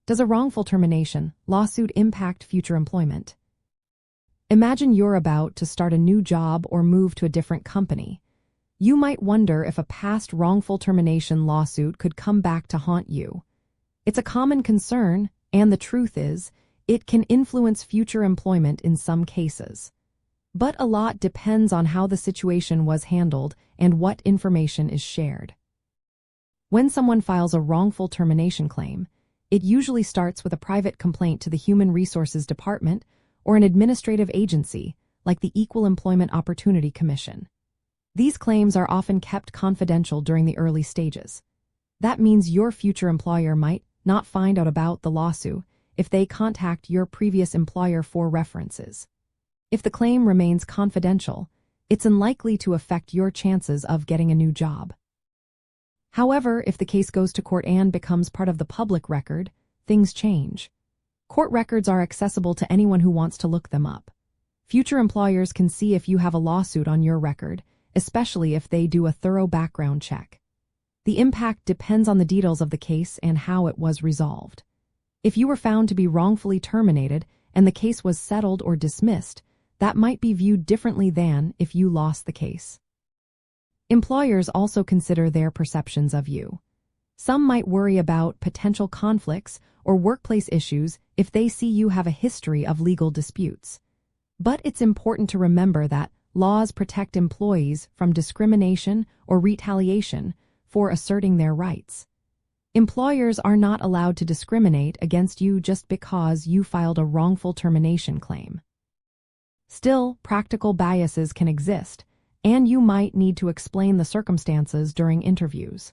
Does a wrongful termination lawsuit impact future employment? Imagine you're about to start a new job or move to a different company. You might wonder if a past wrongful termination lawsuit could come back to haunt you. It's a common concern, and the truth is, it can influence future employment in some cases. But a lot depends on how the situation was handled and what information is shared. When someone files a wrongful termination claim, it usually starts with a private complaint to the Human Resources Department or an administrative agency, like the Equal Employment Opportunity Commission. These claims are often kept confidential during the early stages. That means your future employer might not find out about the lawsuit if they contact your previous employer for references. If the claim remains confidential, it's unlikely to affect your chances of getting a new job. However, if the case goes to court and becomes part of the public record, things change. Court records are accessible to anyone who wants to look them up. Future employers can see if you have a lawsuit on your record, especially if they do a thorough background check. The impact depends on the details of the case and how it was resolved. If you were found to be wrongfully terminated and the case was settled or dismissed, that might be viewed differently than if you lost the case. Employers also consider their perceptions of you. Some might worry about potential conflicts or workplace issues if they see you have a history of legal disputes. But it's important to remember that laws protect employees from discrimination or retaliation for asserting their rights. Employers are not allowed to discriminate against you just because you filed a wrongful termination claim. Still, practical biases can exist, and you might need to explain the circumstances during interviews.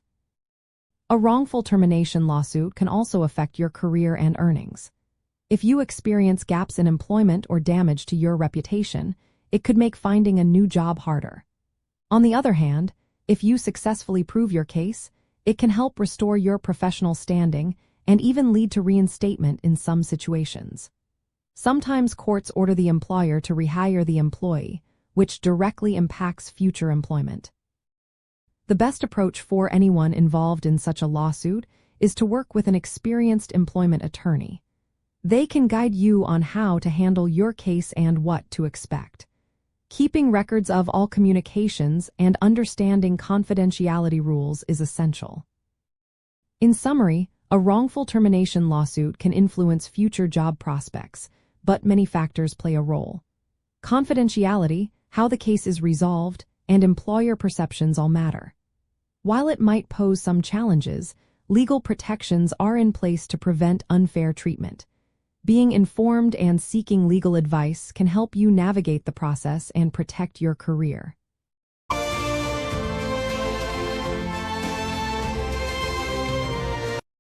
A wrongful termination lawsuit can also affect your career and earnings. If you experience gaps in employment or damage to your reputation, it could make finding a new job harder. On the other hand, if you successfully prove your case, it can help restore your professional standing and even lead to reinstatement in some situations. Sometimes courts order the employer to rehire the employee, which directly impacts future employment. The best approach for anyone involved in such a lawsuit is to work with an experienced employment attorney. They can guide you on how to handle your case and what to expect. Keeping records of all communications and understanding confidentiality rules is essential. In summary, a wrongful termination lawsuit can influence future job prospects, but many factors play a role. Confidentiality, how the case is resolved, and employer perceptions all matter. While it might pose some challenges, legal protections are in place to prevent unfair treatment. Being informed and seeking legal advice can help you navigate the process and protect your career.